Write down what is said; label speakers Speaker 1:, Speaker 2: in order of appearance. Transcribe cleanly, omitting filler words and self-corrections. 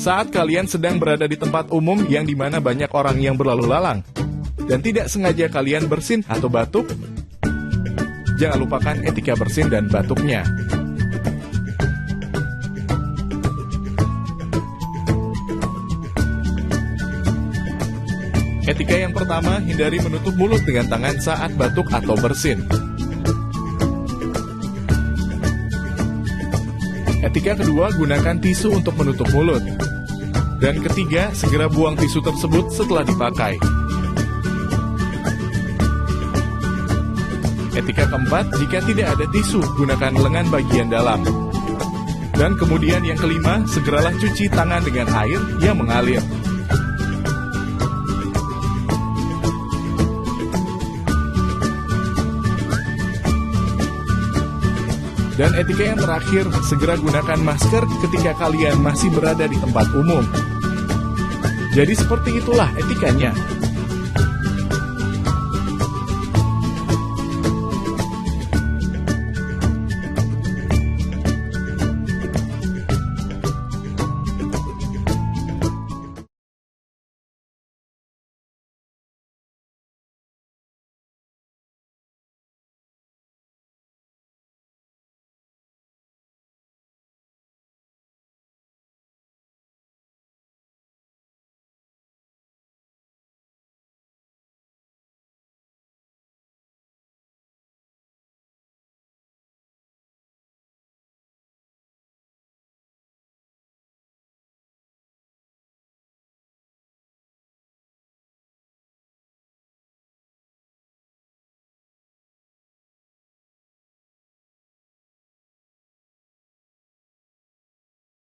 Speaker 1: Saat kalian sedang berada di tempat umum yang dimana banyak orang yang berlalu lalang, dan tidak sengaja kalian bersin atau batuk, jangan lupakan etika bersin dan batuknya. Etika yang pertama, hindari menutup mulut dengan tangan saat batuk atau bersin. Etika kedua, gunakan tisu untuk menutup mulut. Dan ketiga, segera buang tisu tersebut setelah dipakai. Etika keempat, jika tidak ada tisu, gunakan lengan bagian dalam. Dan kemudian yang kelima, segeralah cuci tangan dengan air yang mengalir. Dan etika yang terakhir, segera gunakan masker ketika kalian masih berada di tempat umum. Jadi seperti itulah etikanya.